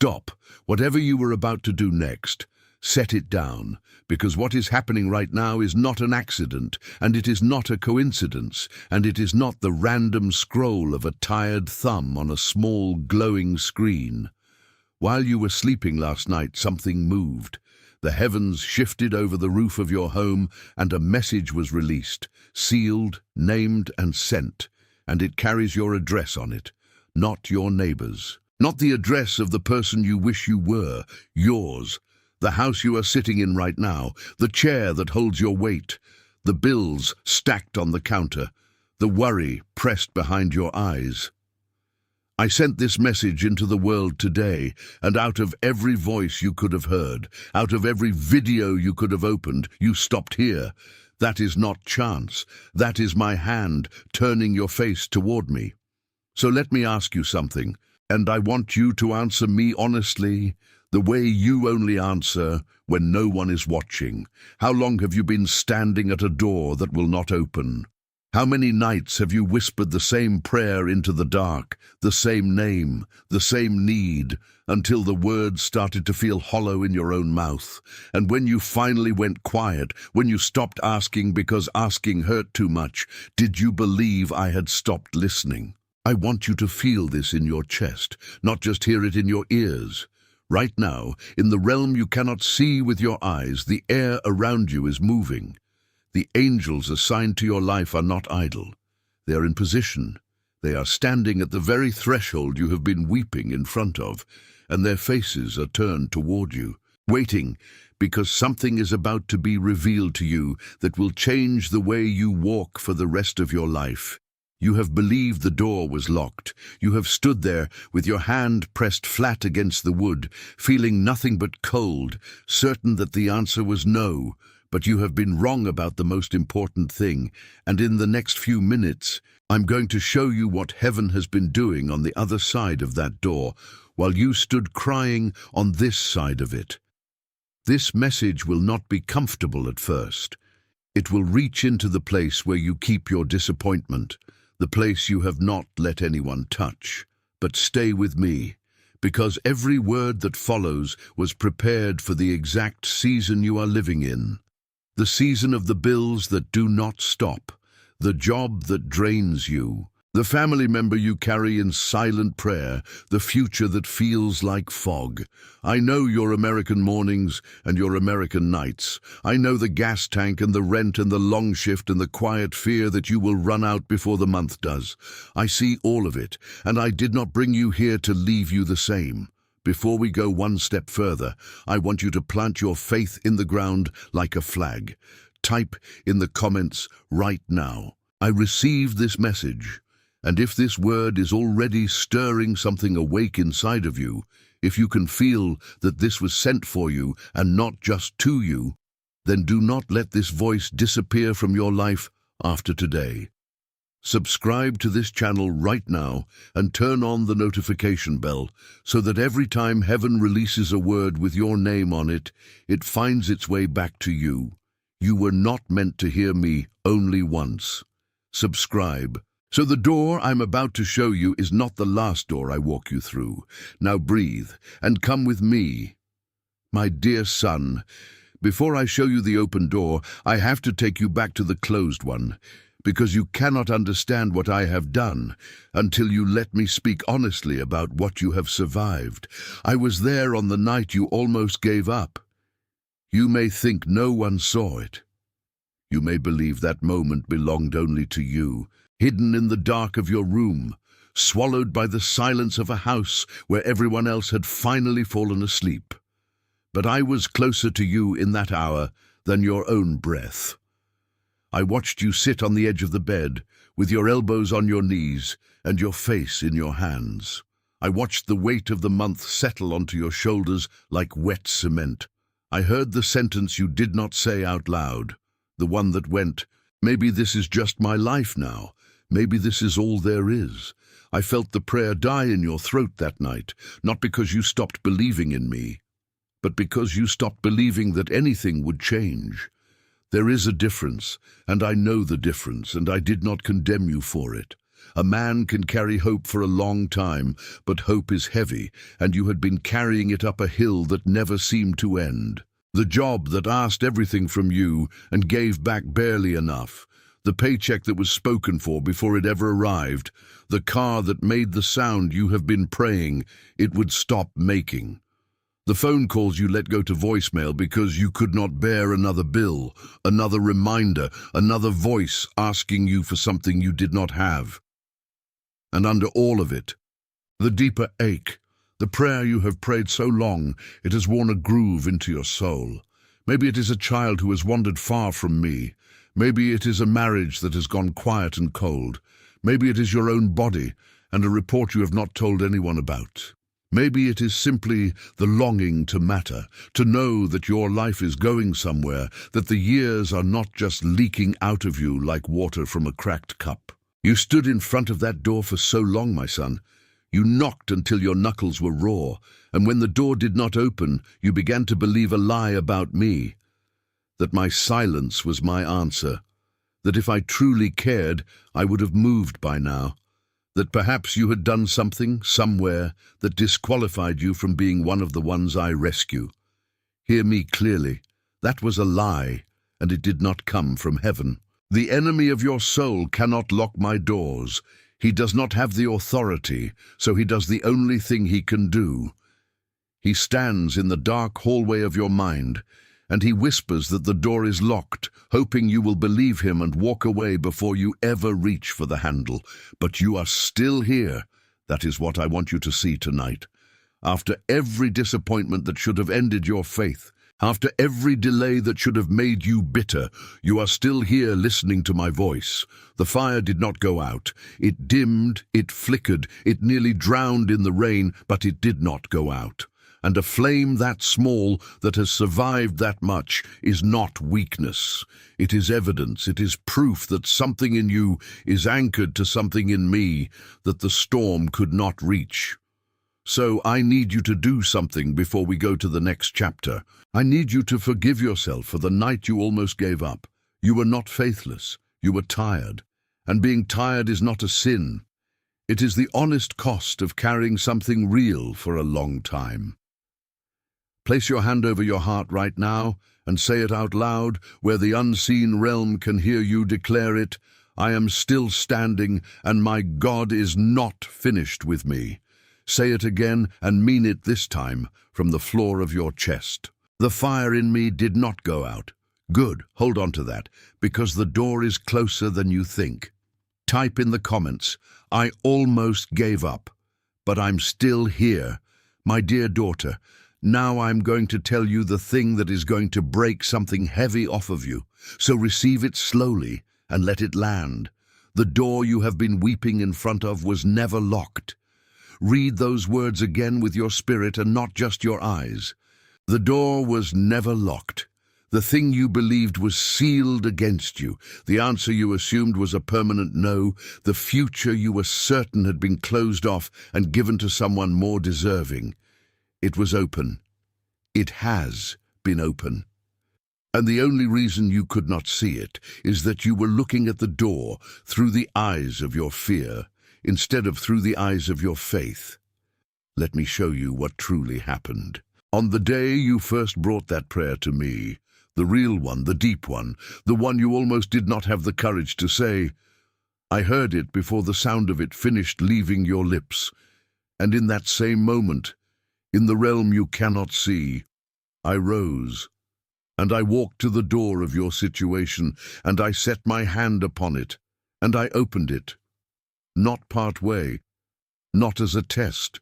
Stop. Whatever you were about to do next, set it down, because what is happening right now is not an accident, and it is not a coincidence, and it is not the random scroll of a tired thumb on a small glowing screen. While you were sleeping last night, something moved. The heavens shifted over the roof of your home, and a message was released, sealed, named, and sent, and it carries your address on it, not your neighbor's. Not the address of the person you wish you were, yours. The house you are sitting in right now, the chair that holds your weight, the bills stacked on the counter, the worry pressed behind your eyes. I sent this message into the world today, and out of every voice you could have heard, out of every video you could have opened, you stopped here. That is not chance. That is my hand turning your face toward me. So let me ask you something, and I want you to answer me honestly, the way you only answer when no one is watching. How long have you been standing at a door that will not open? How many nights have you whispered the same prayer into the dark, the same name, the same need, until the words started to feel hollow in your own mouth? And when you finally went quiet, when you stopped asking because asking hurt too much, did you believe I had stopped listening? I want you to feel this in your chest, not just hear it in your ears. Right now, in the realm you cannot see with your eyes, the air around you is moving. The angels assigned to your life are not idle. They are in position. They are standing at the very threshold you have been weeping in front of, and their faces are turned toward you, waiting, because something is about to be revealed to you that will change the way you walk for the rest of your life. You have believed the door was locked. You have stood there with your hand pressed flat against the wood, feeling nothing but cold, certain that the answer was no. But you have been wrong about the most important thing, and in the next few minutes, I'm going to show you what heaven has been doing on the other side of that door, while you stood crying on this side of it. This message will not be comfortable at first. It will reach into the place where you keep your disappointment, the place you have not let anyone touch. But stay with me, because every word that follows was prepared for the exact season you are living in. The season of the bills that do not stop, the job that drains you, the family member you carry in silent prayer, the future that feels like fog. I know your American mornings and your American nights. I know the gas tank and the rent and the long shift and the quiet fear that you will run out before the month does. I see all of it, and I did not bring you here to leave you the same. Before we go one step further, I want you to plant your faith in the ground like a flag. Type in the comments right now, I received this message. And if this word is already stirring something awake inside of you, if you can feel that this was sent for you and not just to you, then do not let this voice disappear from your life after today. Subscribe to this channel right now and turn on the notification bell so that every time heaven releases a word with your name on it, it finds its way back to you. You were not meant to hear me only once. Subscribe. So the door I'm about to show you is not the last door I walk you through. Now breathe and come with me. My dear son, before I show you the open door, I have to take you back to the closed one, because you cannot understand what I have done until you let me speak honestly about what you have survived. I was there on the night you almost gave up. You may think no one saw it. You may believe that moment belonged only to you, hidden in the dark of your room, swallowed by the silence of a house where everyone else had finally fallen asleep. But I was closer to you in that hour than your own breath. I watched you sit on the edge of the bed, with your elbows on your knees and your face in your hands. I watched the weight of the month settle onto your shoulders like wet cement. I heard the sentence you did not say out loud, the one that went, "Maybe this is just my life now. Maybe this is all there is." I felt the prayer die in your throat that night, not because you stopped believing in me, but because you stopped believing that anything would change. There is a difference, and I know the difference, and I did not condemn you for it. A man can carry hope for a long time, but hope is heavy, and you had been carrying it up a hill that never seemed to end. The job that asked everything from you and gave back barely enough. The paycheck that was spoken for before it ever arrived. The car that made the sound you have been praying it would stop making. The phone calls you let go to voicemail because you could not bear another bill, another reminder, another voice asking you for something you did not have. And under all of it, the deeper ache, the prayer you have prayed so long, it has worn a groove into your soul. Maybe it is a child who has wandered far from me. Maybe it is a marriage that has gone quiet and cold. Maybe it is your own body and a report you have not told anyone about. Maybe it is simply the longing to matter, to know that your life is going somewhere, that the years are not just leaking out of you like water from a cracked cup. You stood in front of that door for so long, my son. You knocked until your knuckles were raw, and when the door did not open, you began to believe a lie about me. That my silence was my answer. That if I truly cared, I would have moved by now. That perhaps you had done something, somewhere, that disqualified you from being one of the ones I rescue. Hear me clearly. That was a lie, and it did not come from heaven. The enemy of your soul cannot lock my doors. He does not have the authority, so he does the only thing he can do. He stands in the dark hallway of your mind, and he whispers that the door is locked, hoping you will believe him and walk away before you ever reach for the handle. But you are still here. That is what I want you to see tonight. After every disappointment that should have ended your faith, after every delay that should have made you bitter, you are still here listening to my voice. The fire did not go out. It dimmed, it flickered, it nearly drowned in the rain, but it did not go out. And a flame that small, that has survived that much, is not weakness. It is evidence, it is proof that something in you is anchored to something in me that the storm could not reach. So I need you to do something before we go to the next chapter. I need you to forgive yourself for the night you almost gave up. You were not faithless, you were tired. And being tired is not a sin. It is the honest cost of carrying something real for a long time. Place your hand over your heart right now and say it out loud where the unseen realm can hear you declare it. I am still standing and my God is not finished with me. Say it again and mean it this time from the floor of your chest. The fire in me did not go out. Good, hold on to that, because the door is closer than you think. Type in the comments, I almost gave up, but I'm still here. My dear daughter, now I'm going to tell you the thing that is going to break something heavy off of you, so receive it slowly and let it land. The door you have been weeping in front of was never locked. Read those words again with your spirit and not just your eyes. The door was never locked. The thing you believed was sealed against you. The answer you assumed was a permanent no. The future you were certain had been closed off and given to someone more deserving. It was open. It has been open. And the only reason you could not see it is that you were looking at the door through the eyes of your fear, instead of through the eyes of your faith. Let me show you what truly happened. On the day you first brought that prayer to me, the real one, the deep one, the one you almost did not have the courage to say, I heard it before the sound of it finished leaving your lips, and in that same moment, in the realm you cannot see, I rose, and I walked to the door of your situation, and I set my hand upon it, and I opened it. Not part way, not as a test.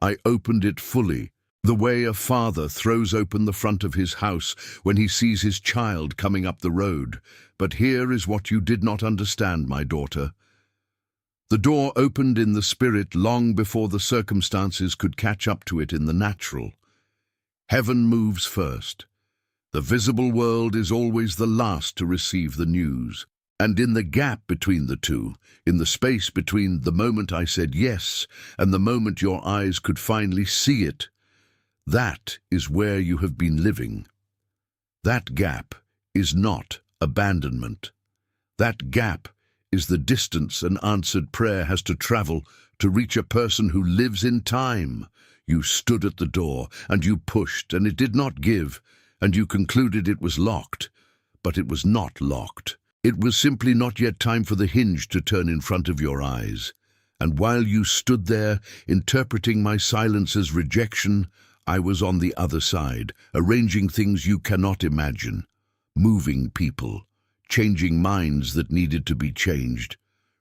I opened it fully, the way a father throws open the front of his house when he sees his child coming up the road. But here is what you did not understand, my daughter. The door opened in the spirit long before the circumstances could catch up to it in the natural. Heaven moves first. The visible world is always the last to receive the news. And in the gap between the two, in the space between the moment I said yes and the moment your eyes could finally see it, that is where you have been living. That gap is not abandonment. That gap is the distance an answered prayer has to travel to reach a person who lives in time. You stood at the door, and you pushed, and it did not give, and you concluded it was locked. But it was not locked. It was simply not yet time for the hinge to turn in front of your eyes. And while you stood there, interpreting my silence as rejection, I was on the other side, arranging things you cannot imagine, moving people, changing minds that needed to be changed,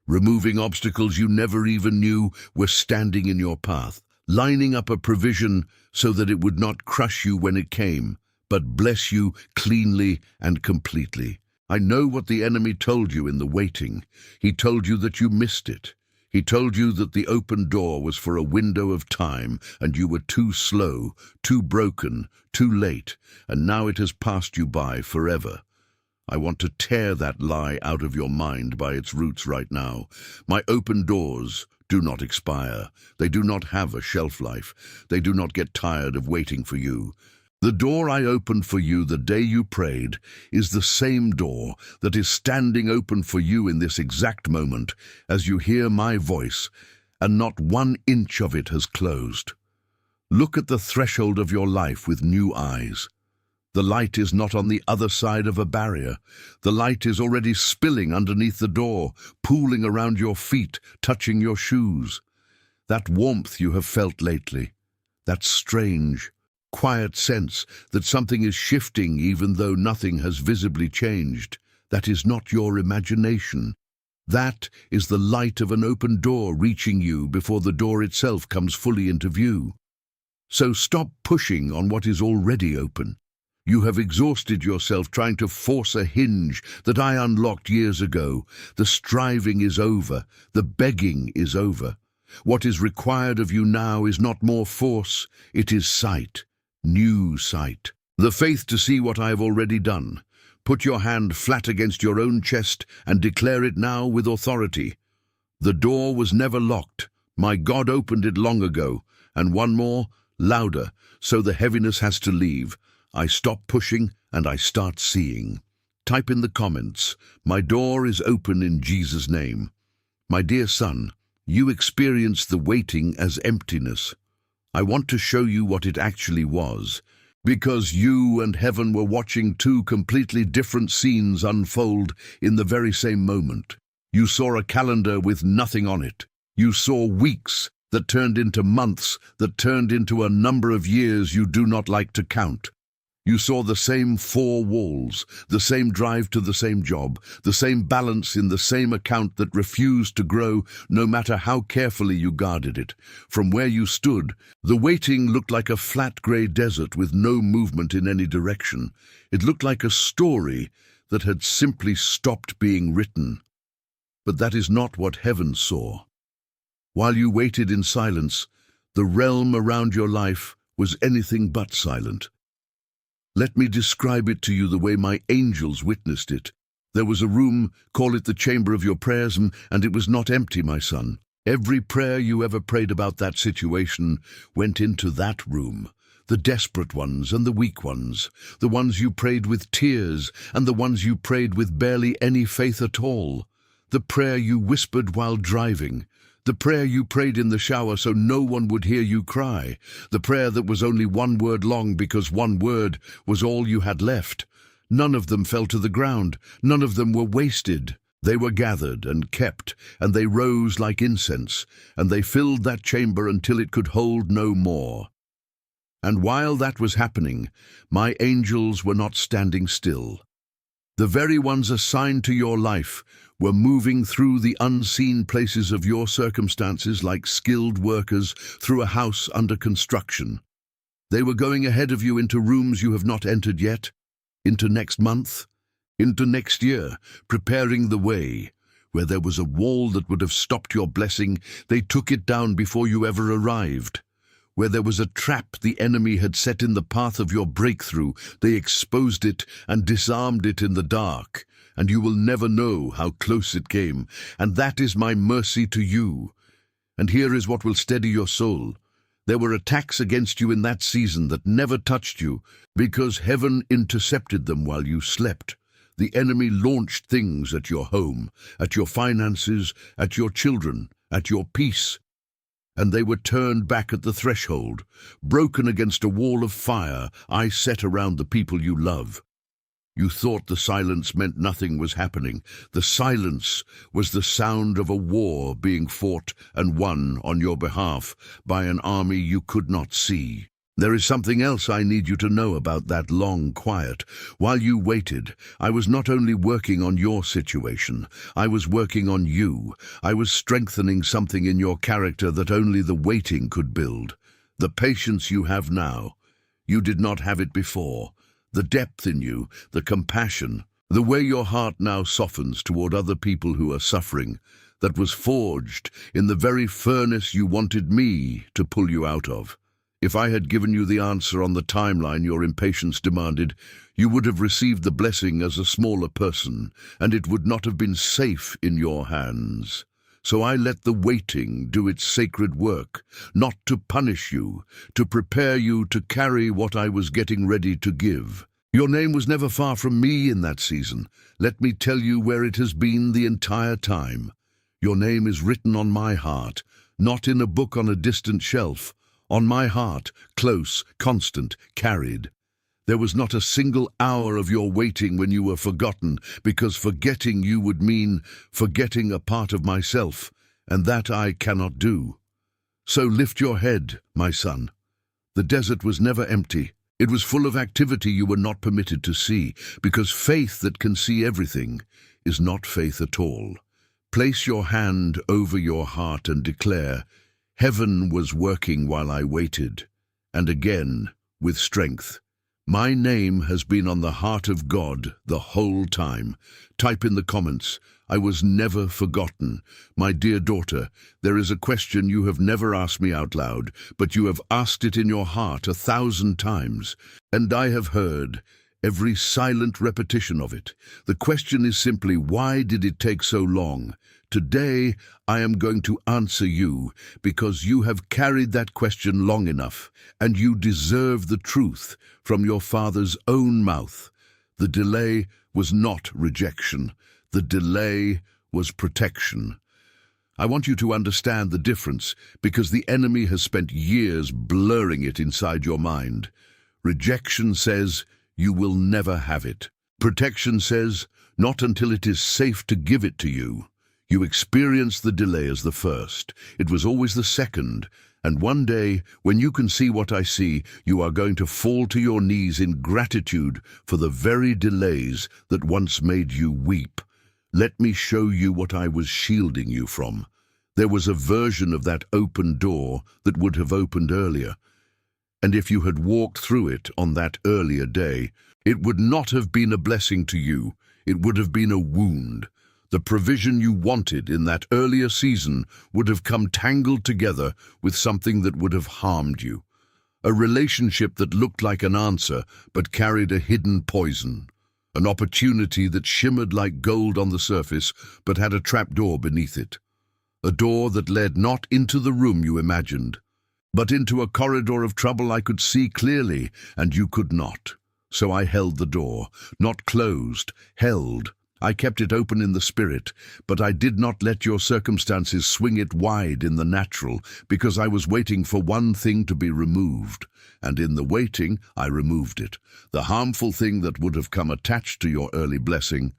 removing obstacles you never even knew were standing in your path, lining up a provision so that it would not crush you when it came, but bless you cleanly and completely. I know what the enemy told you in the waiting. He told you that you missed it. He told you that the open door was for a window of time, and you were too slow, too broken, too late, and now it has passed you by forever. I want to tear that lie out of your mind by its roots right now. My open doors do not expire. They do not have a shelf life. They do not get tired of waiting for you. The door I opened for you the day you prayed is the same door that is standing open for you in this exact moment as you hear my voice, and not 1 inch of it has closed. Look at the threshold of your life with new eyes. The light is not on the other side of a barrier. The light is already spilling underneath the door, pooling around your feet, touching your shoes. That warmth you have felt lately, that strange, quiet sense that something is shifting even though nothing has visibly changed, that is not your imagination. That is the light of an open door reaching you before the door itself comes fully into view. So stop pushing on what is already open. You have exhausted yourself trying to force a hinge that I unlocked years ago. The striving is over. The begging is over. What is required of you now is not more force, it is sight, new sight. The faith to see what I have already done. Put your hand flat against your own chest and declare it now with authority. The door was never locked. My God opened it long ago. And one more, louder, so the heaviness has to leave. I stop pushing and I start seeing. Type in the comments, my door is open in Jesus' name. My dear son, you experienced the waiting as emptiness. I want to show you what it actually was, because you and heaven were watching 2 completely different scenes unfold in the very same moment. You saw a calendar with nothing on it. You saw weeks that turned into months, that turned into a number of years you do not like to count. You saw the same 4 walls, the same drive to the same job, the same balance in the same account that refused to grow no matter how carefully you guarded it. From where you stood, the waiting looked like a flat grey desert with no movement in any direction. It looked like a story that had simply stopped being written. But that is not what heaven saw. While you waited in silence, the realm around your life was anything but silent. Let me describe it to you the way my angels witnessed it. There was a room, call it the chamber of your prayers, and it was not empty, my son. Every prayer you ever prayed about that situation went into that room. The desperate ones and the weak ones, the ones you prayed with tears and the ones you prayed with barely any faith at all. The prayer you whispered while driving. The prayer you prayed in the shower so no one would hear you cry. The prayer that was only 1 word long because 1 word was all you had left. None of them fell to the ground. None of them were wasted. They were gathered and kept, and they rose like incense, and they filled that chamber until it could hold no more. And while that was happening, my angels were not standing still. The very ones assigned to your life were moving through the unseen places of your circumstances like skilled workers through a house under construction. They were going ahead of you into rooms you have not entered yet, into next month, into next year, preparing the way. Where there was a wall that would have stopped your blessing, they took it down before you ever arrived. Where there was a trap the enemy had set in the path of your breakthrough, they exposed it and disarmed it in the dark. And you will never know how close it came, and that is my mercy to you. And here is what will steady your soul. There were attacks against you in that season that never touched you, because heaven intercepted them while you slept. The enemy launched things at your home, at your finances, at your children, at your peace, and they were turned back at the threshold, broken against a wall of fire I set around the people you love. You thought the silence meant nothing was happening. The silence was the sound of a war being fought and won on your behalf by an army you could not see. There is something else I need you to know about that long quiet. While you waited, I was not only working on your situation, I was working on you. I was strengthening something in your character that only the waiting could build. The patience you have now. You did not have it before. The depth in you, the compassion, the way your heart now softens toward other people who are suffering, that was forged in the very furnace you wanted me to pull you out of. If I had given you the answer on the timeline your impatience demanded, you would have received the blessing as a smaller person, and it would not have been safe in your hands. So I let the waiting do its sacred work, not to punish you, to prepare you to carry what I was getting ready to give. Your name was never far from me in that season. Let me tell you where it has been the entire time. Your name is written on my heart, not in a book on a distant shelf. On my heart, close, constant, carried. There was not a single hour of your waiting when you were forgotten, because forgetting you would mean forgetting a part of myself, and that I cannot do. So lift your head, my son. The desert was never empty. It was full of activity you were not permitted to see, because faith that can see everything is not faith at all. Place your hand over your heart and declare, Heaven was working while I waited, and again, with strength. My name has been on the heart of God the whole time. Type in the comments, I was never forgotten. My dear daughter, there is a question you have never asked me out loud, but you have asked it in your heart 1,000 times, and I have heard every silent repetition of it. The question is simply, why did it take so long? Today, I am going to answer you because you have carried that question long enough, and you deserve the truth from your Father's own mouth. The delay was not rejection. The delay was protection. I want you to understand the difference because the enemy has spent years blurring it inside your mind. Rejection says, you will never have it. Protection says, not until it is safe to give it to you. You experienced the delay as the first. It was always the second. And one day, when you can see what I see, you are going to fall to your knees in gratitude for the very delays that once made you weep. Let me show you what I was shielding you from. There was a version of that open door that would have opened earlier. And if you had walked through it on that earlier day, it would not have been a blessing to you. It would have been a wound. The provision you wanted in that earlier season would have come tangled together with something that would have harmed you. A relationship that looked like an answer but carried a hidden poison. An opportunity that shimmered like gold on the surface but had a trapdoor beneath it. A door that led not into the room you imagined, but into a corridor of trouble I could see clearly, and you could not. So I held the door, not closed, held. I kept it open in the spirit, but I did not let your circumstances swing it wide in the natural, because I was waiting for one thing to be removed. And in the waiting, I removed it. The harmful thing that would have come attached to your early blessing.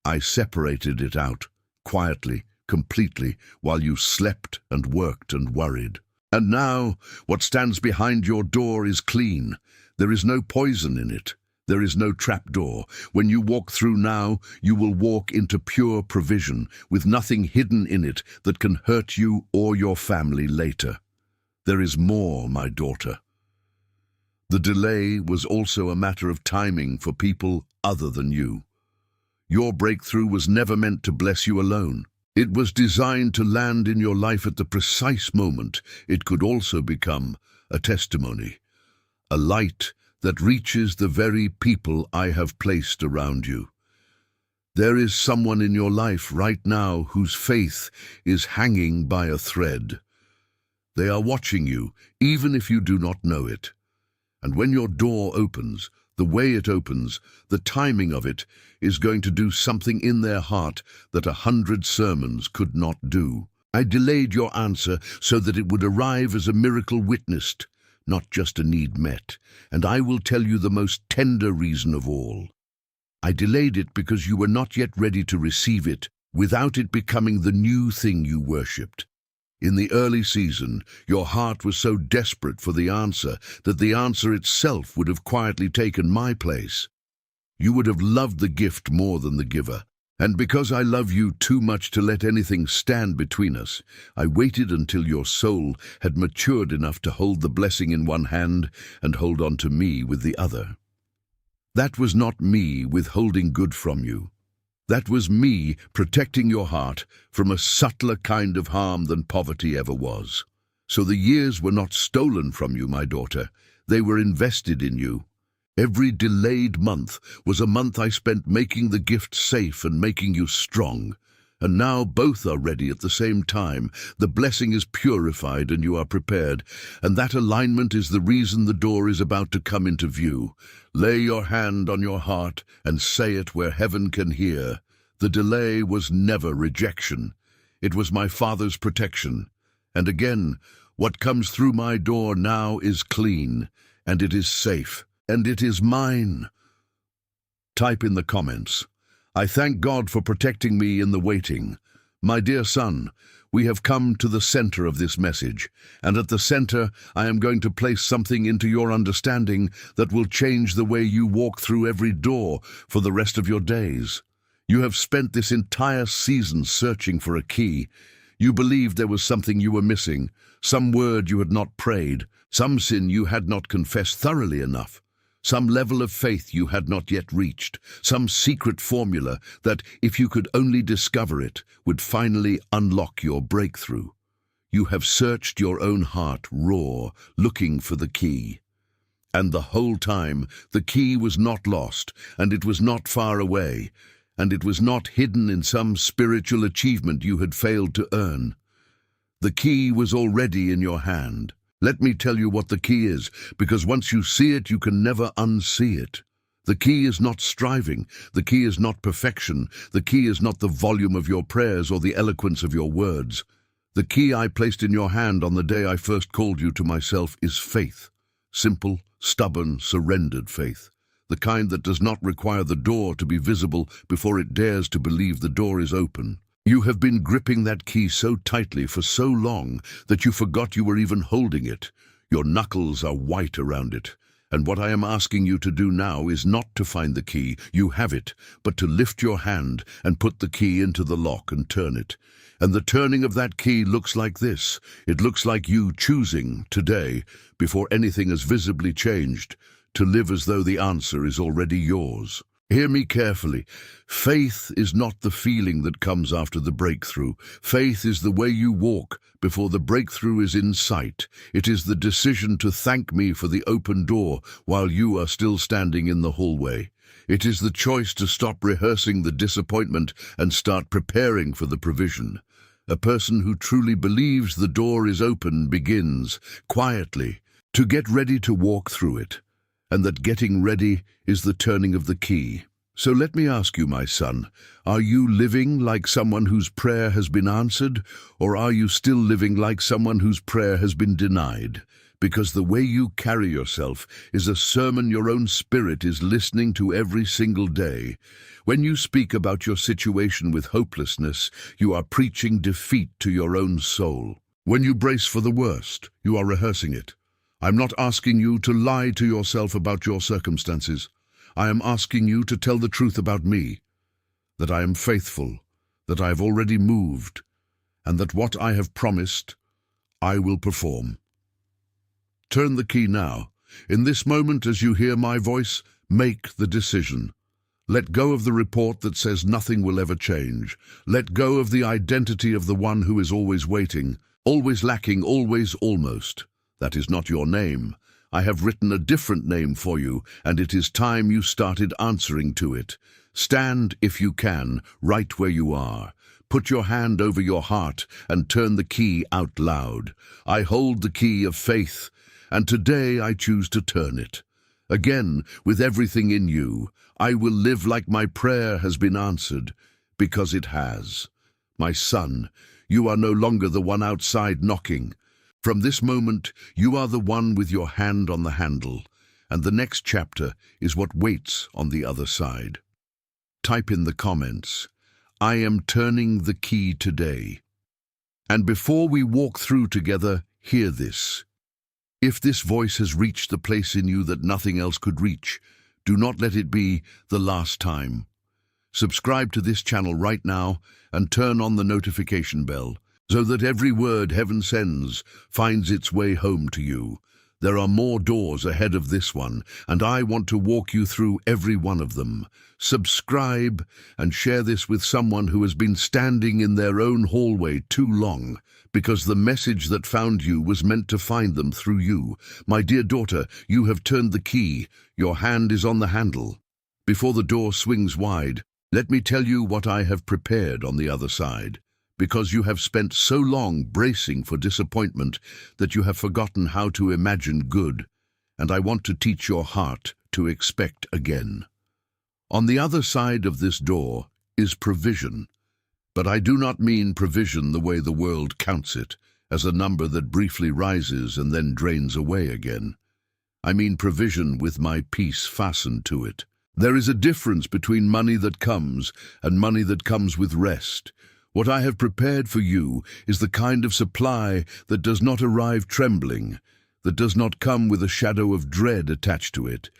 I separated it out, quietly, completely, while you slept and worked and worried. And now, what stands behind your door is clean. There is no poison in it. There is no trapdoor. When you walk through now, you will walk into pure provision, with nothing hidden in it that can hurt you or your family later. There is more, my daughter. The delay was also a matter of timing for people other than you. Your breakthrough was never meant to bless you alone. It was designed to land in your life at the precise moment. It could also become a testimony, a light that reaches the very people I have placed around you. There is someone in your life right now whose faith is hanging by a thread. They are watching you, even if you do not know it. And when your door opens, The way it opens, the timing of it, is going to do something in their heart that 100 sermons could not do. I delayed your answer so that it would arrive as a miracle witnessed, not just a need met, and I will tell you the most tender reason of all. I delayed it because you were not yet ready to receive it without it becoming the new thing you worshipped. In the early season, your heart was so desperate for the answer that the answer itself would have quietly taken my place. You would have loved the gift more than the giver. And because I love you too much to let anything stand between us, I waited until your soul had matured enough to hold the blessing in one hand and hold on to me with the other. That was not me withholding good from you. That was me protecting your heart from a subtler kind of harm than poverty ever was. So the years were not stolen from you, my daughter. They were invested in you. Every delayed month was a month I spent making the gift safe and making you strong. And now both are ready at the same time. The blessing is purified and you are prepared. And that alignment is the reason the door is about to come into view. Lay your hand on your heart and say it where heaven can hear. The delay was never rejection. It was my Father's protection. And again, what comes through my door now is clean, and it is safe, and it is mine. Type in the comments, I thank God for protecting me in the waiting. My dear son, we have come to the center of this message, and at the center I am going to place something into your understanding that will change the way you walk through every door for the rest of your days. You have spent this entire season searching for a key. You believed there was something you were missing, some word you had not prayed, some sin you had not confessed thoroughly enough. Some level of faith you had not yet reached, some secret formula that, if you could only discover it, would finally unlock your breakthrough. You have searched your own heart raw, looking for the key. And the whole time, the key was not lost, and it was not far away, and it was not hidden in some spiritual achievement you had failed to earn. The key was already in your hand. Let me tell you what the key is, because once you see it, you can never unsee it. The key is not striving. The key is not perfection. The key is not the volume of your prayers or the eloquence of your words. The key I placed in your hand on the day I first called you to myself is faith. Simple, stubborn, surrendered faith. The kind that does not require the door to be visible before it dares to believe the door is open. You have been gripping that key so tightly for so long that you forgot you were even holding it. Your knuckles are white around it. And what I am asking you to do now is not to find the key, you have it, but to lift your hand and put the key into the lock and turn it. And the turning of that key looks like this. It looks like you choosing today, before anything has visibly changed, to live as though the answer is already yours. Hear me carefully. Faith is not the feeling that comes after the breakthrough. Faith is the way you walk before the breakthrough is in sight. It is the decision to thank me for the open door while you are still standing in the hallway. It is the choice to stop rehearsing the disappointment and start preparing for the provision. A person who truly believes the door is open begins, quietly, to get ready to walk through it. And that getting ready is the turning of the key. So let me ask you, my son, are you living like someone whose prayer has been answered, or are you still living like someone whose prayer has been denied? Because the way you carry yourself is a sermon your own spirit is listening to every single day. When you speak about your situation with hopelessness, you are preaching defeat to your own soul. When you brace for the worst, you are rehearsing it. I'm not asking you to lie to yourself about your circumstances. I am asking you to tell the truth about me, that I am faithful, that I have already moved, and that what I have promised, I will perform. Turn the key now. In this moment, as you hear my voice, make the decision. Let go of the report that says nothing will ever change. Let go of the identity of the one who is always waiting, always lacking, always almost. That is not your name. I have written a different name for you, and it is time you started answering to it. Stand, if you can, right where you are. Put your hand over your heart and turn the key out loud. I hold the key of faith, and today I choose to turn it. Again, with everything in you, I will live like my prayer has been answered, because it has. My son, you are no longer the one outside knocking. From this moment, you are the one with your hand on the handle, and the next chapter is what waits on the other side. Type in the comments, I am turning the key today. And before we walk through together, hear this. If this voice has reached the place in you that nothing else could reach, do not let it be the last time. Subscribe to this channel right now and turn on the notification bell so that every word heaven sends finds its way home to you. There are more doors ahead of this one, and I want to walk you through every one of them. Subscribe and share this with someone who has been standing in their own hallway too long, because the message that found you was meant to find them through you. My dear daughter, you have turned the key. Your hand is on the handle. Before the door swings wide, let me tell you what I have prepared on the other side. Because you have spent so long bracing for disappointment that you have forgotten how to imagine good, and I want to teach your heart to expect again. On the other side of this door is provision, but I do not mean provision the way the world counts it, as a number that briefly rises and then drains away again. I mean provision with my peace fastened to it. There is a difference between money that comes and money that comes with rest. What I have prepared for you is the kind of supply that does not arrive trembling, that does not come with a shadow of dread attached to it,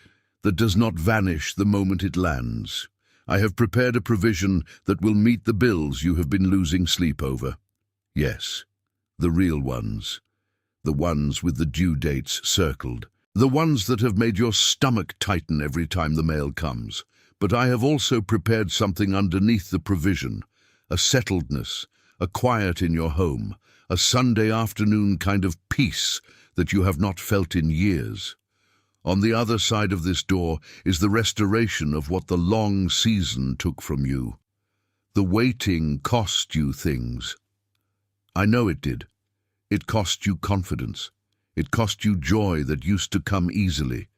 that does not vanish the moment it lands. I have prepared a provision that will meet the bills you have been losing sleep over. Yes, the real ones. The ones with the due dates circled. The ones that have made your stomach tighten every time the mail comes. But I have also prepared something underneath the provision. A settledness, a quiet in your home, a Sunday afternoon kind of peace that you have not felt in years. On the other side of this door is the restoration of what the long season took from you. The waiting cost you things. I know it did. It cost you confidence. It cost you joy that used to come easily.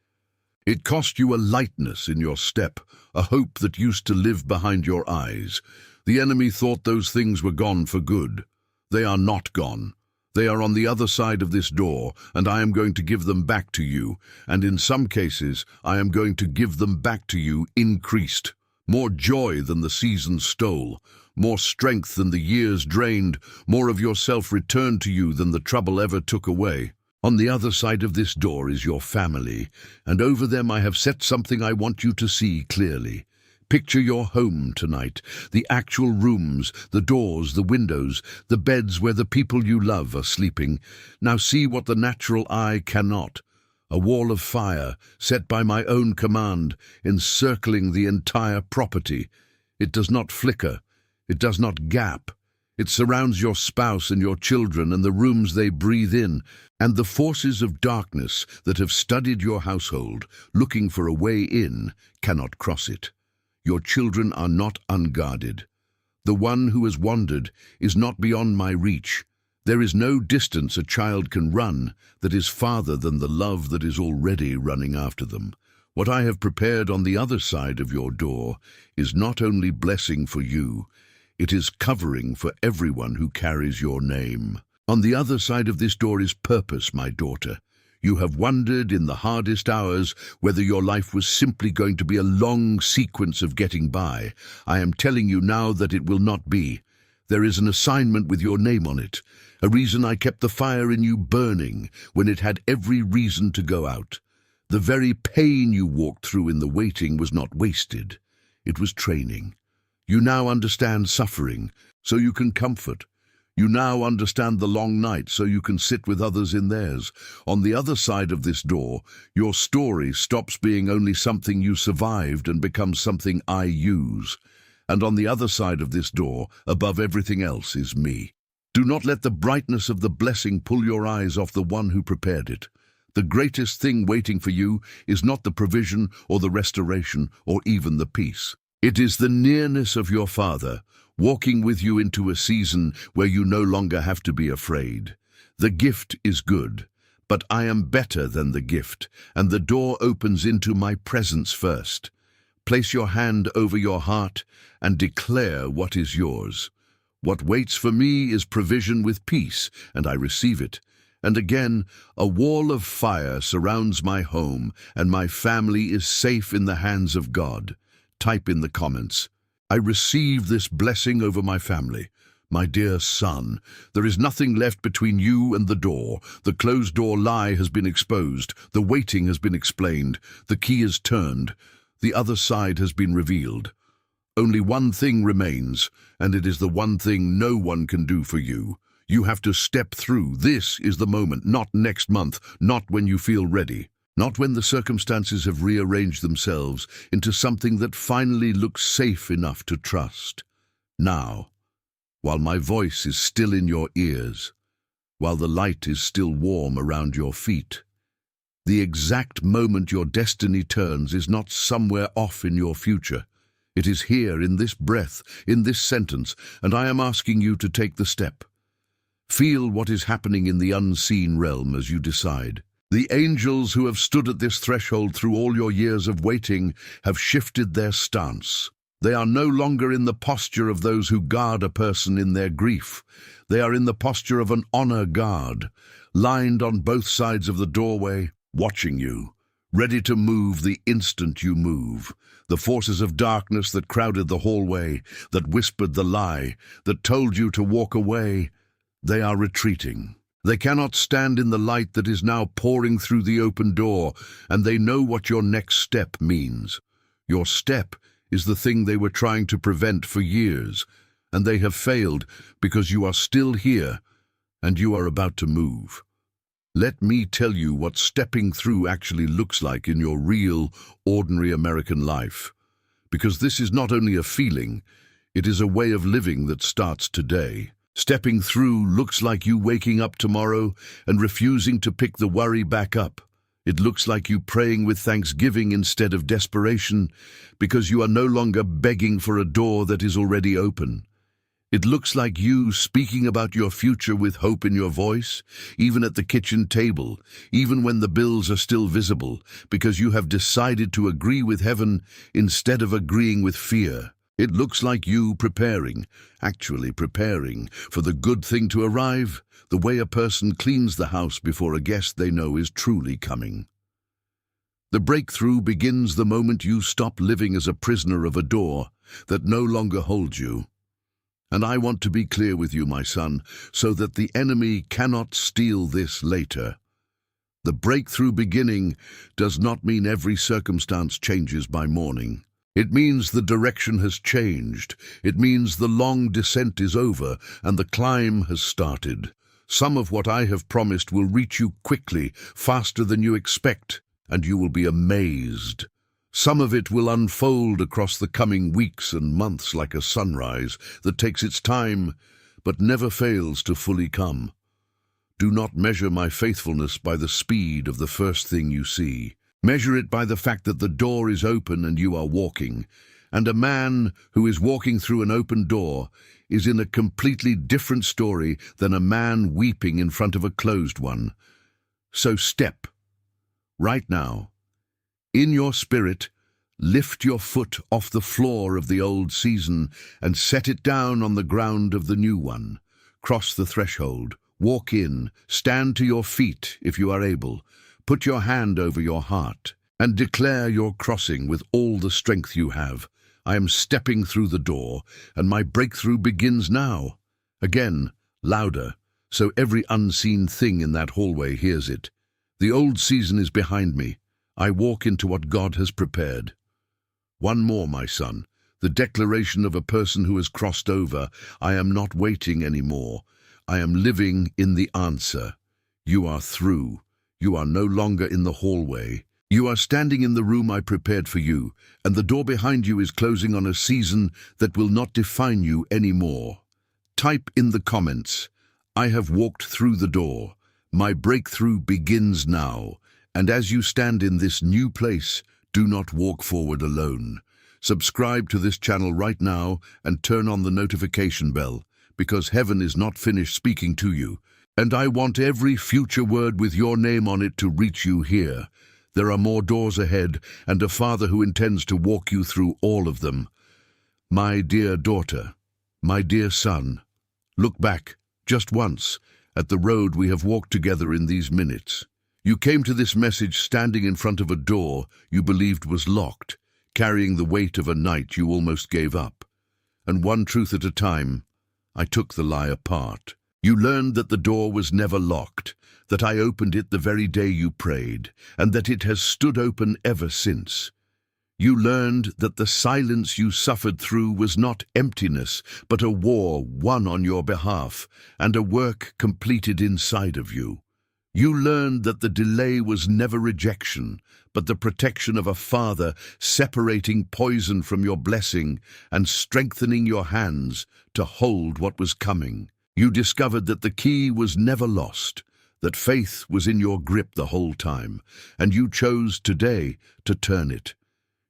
It cost you a lightness in your step, a hope that used to live behind your eyes. The enemy thought those things were gone for good. They are not gone. They are on the other side of this door, and I am going to give them back to you, and in some cases, I am going to give them back to you increased. More joy than the season stole, more strength than the years drained, more of yourself returned to you than the trouble ever took away. On the other side of this door is your family, and over them I have set something I want you to see clearly. Picture your home tonight, the actual rooms, the doors, the windows, the beds where the people you love are sleeping. Now see what the natural eye cannot. A wall of fire, set by my own command, encircling the entire property. It does not flicker. It does not gap. It surrounds your spouse and your children and the rooms they breathe in, and the forces of darkness that have studied your household, looking for a way in, cannot cross it. Your children are not unguarded. The one who has wandered is not beyond my reach. There is no distance a child can run that is farther than the love that is already running after them. What I have prepared on the other side of your door is not only blessing for you, it is covering for everyone who carries your name. On the other side of this door is purpose, my daughter. You have wondered in the hardest hours whether your life was simply going to be a long sequence of getting by. I am telling you now that it will not be. There is an assignment with your name on it, a reason I kept the fire in you burning when it had every reason to go out. The very pain you walked through in the waiting was not wasted. It was training. You now understand suffering, so you can comfort. You now understand the long night, so you can sit with others in theirs. On the other side of this door, your story stops being only something you survived and becomes something I use. And on the other side of this door, above everything else, is me. Do not let the brightness of the blessing pull your eyes off the one who prepared it. The greatest thing waiting for you is not the provision or the restoration or even the peace. It is the nearness of your Father, walking with you into a season where you no longer have to be afraid. The gift is good, But I am better than the gift, and the door opens into my presence first. Place your hand over your heart and declare what is yours. What waits for me is provision with peace, and I receive it. And again, a wall of fire surrounds my home, and my family is safe in the hands of God. Type in the comments, I receive this blessing over my family. My dear son, there is nothing left between you and the door. The closed door lie has been exposed. The waiting has been explained. The key is turned. The other side has been revealed. Only one thing remains, and it is the one thing no one can do for you. You have to step through. This is the moment, not next month, not when you feel ready, not when the circumstances have rearranged themselves into something that finally looks safe enough to trust. Now, while my voice is still in your ears, while the light is still warm around your feet, the exact moment your destiny turns is not somewhere off in your future. It is here, in this breath, in this sentence, and I am asking you to take the step. Feel what is happening in the unseen realm as you decide. The angels who have stood at this threshold through all your years of waiting have shifted their stance. They are no longer in the posture of those who guard a person in their grief. They are in the posture of an honor guard, lined on both sides of the doorway, watching you, ready to move the instant you move. The forces of darkness that crowded the hallway, that whispered the lie, that told you to walk away, they are retreating. They cannot stand in the light that is now pouring through the open door, and they know what your next step means. Your step is the thing they were trying to prevent for years, and they have failed because you are still here, and you are about to move. Let me tell you what stepping through actually looks like in your real, ordinary American life. Because this is not only a feeling, it is a way of living that starts today. Stepping through looks like you waking up tomorrow and refusing to pick the worry back up. It looks like you praying with thanksgiving instead of desperation, because you are no longer begging for a door that is already open. It looks like you speaking about your future with hope in your voice, even at the kitchen table, even when the bills are still visible, because you have decided to agree with heaven instead of agreeing with fear. It looks like you actually preparing, for the good thing to arrive, the way a person cleans the house before a guest they know is truly coming. The breakthrough begins the moment you stop living as a prisoner of a door that no longer holds you. And I want to be clear with you, my son, so that the enemy cannot steal this later. The breakthrough beginning does not mean every circumstance changes by morning. It means the direction has changed. It means the long descent is over and the climb has started. Some of what I have promised will reach you quickly, faster than you expect, and you will be amazed. Some of it will unfold across the coming weeks and months like a sunrise that takes its time, but never fails to fully come. Do not measure my faithfulness by the speed of the first thing you see. Measure it by the fact that the door is open and you are walking, and a man who is walking through an open door is in a completely different story than a man weeping in front of a closed one. So step, right now. In your spirit, lift your foot off the floor of the old season and set it down on the ground of the new one. Cross the threshold, walk in, stand to your feet if you are able. Put your hand over your heart and declare your crossing with all the strength you have. I am stepping through the door, and my breakthrough begins now. Again, louder, so every unseen thing in that hallway hears it. The old season is behind me. I walk into what God has prepared. One more, my son, the declaration of a person who has crossed over. I am not waiting anymore. I am living in the answer. You are through. You are no longer in the hallway. You are standing in the room I prepared for you, and the door behind you is closing on a season that will not define you anymore. Type in the comments, I have walked through the door. My breakthrough begins now. And as you stand in this new place, do not walk forward alone. Subscribe to this channel right now and turn on the notification bell, because heaven is not finished speaking to you. And I want every future word with your name on it to reach you here. There are more doors ahead, and a Father who intends to walk you through all of them. My dear daughter, my dear son, look back, just once, at the road we have walked together in these minutes. You came to this message standing in front of a door you believed was locked, carrying the weight of a night you almost gave up. And one truth at a time, I took the lie apart. You learned that the door was never locked, that I opened it the very day you prayed, and that it has stood open ever since. You learned that the silence you suffered through was not emptiness, but a war won on your behalf, and a work completed inside of you. You learned that the delay was never rejection, but the protection of a Father separating poison from your blessing and strengthening your hands to hold what was coming. You discovered that the key was never lost, that faith was in your grip the whole time, and you chose today to turn it.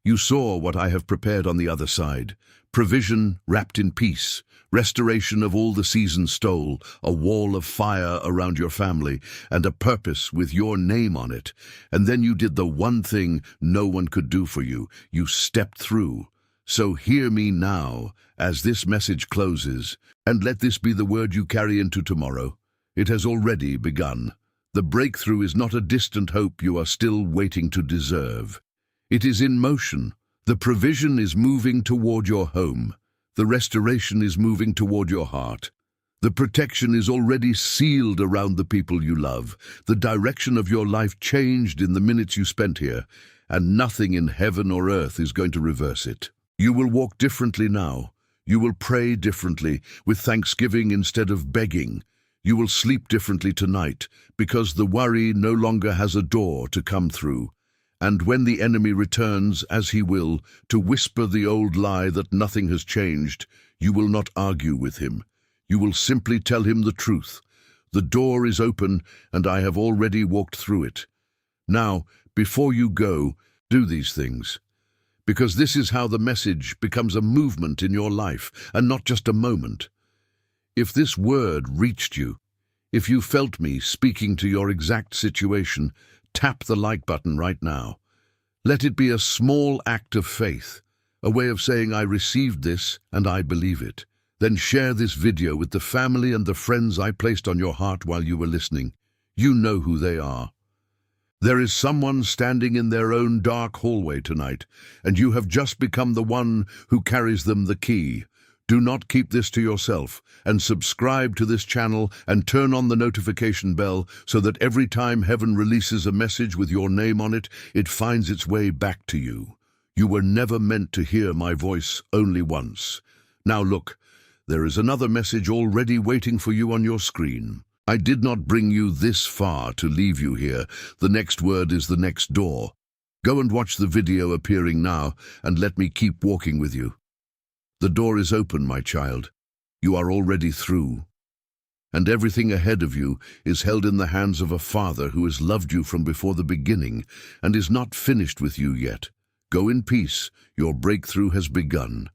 You saw what I have prepared on the other side, provision wrapped in peace, restoration of all the season stole, a wall of fire around your family, and a purpose with your name on it. And then you did the one thing no one could do for you. You stepped through. So hear me now as this message closes, and let this be the word you carry into tomorrow. It has already begun. The breakthrough is not a distant hope you are still waiting to deserve. It is in motion. The provision is moving toward your home. The restoration is moving toward your heart. The protection is already sealed around the people you love. The direction of your life changed in the minutes you spent here, and nothing in heaven or earth is going to reverse it. You will walk differently now. You will pray differently, with thanksgiving instead of begging. You will sleep differently tonight, because the worry no longer has a door to come through. And when the enemy returns, as he will, to whisper the old lie that nothing has changed, you will not argue with him. You will simply tell him the truth. The door is open, and I have already walked through it. Now, before you go, do these things. Because this is how the message becomes a movement in your life, and not just a moment. If this word reached you, if you felt me speaking to your exact situation, tap the like button right now. Let it be a small act of faith, a way of saying I received this and I believe it. Then share this video with the family and the friends I placed on your heart while you were listening. You know who they are. There is someone standing in their own dark hallway tonight, and you have just become the one who carries them the key. Do not keep this to yourself, and subscribe to this channel and turn on the notification bell so that every time heaven releases a message with your name on it, it finds its way back to you. You were never meant to hear my voice only once. Now look, there is another message already waiting for you on your screen. I did not bring you this far to leave you here. The next word is the next door. Go and watch the video appearing now, and let me keep walking with you. The door is open, my child. You are already through. And everything ahead of you is held in the hands of a Father who has loved you from before the beginning and is not finished with you yet. Go in peace. Your breakthrough has begun.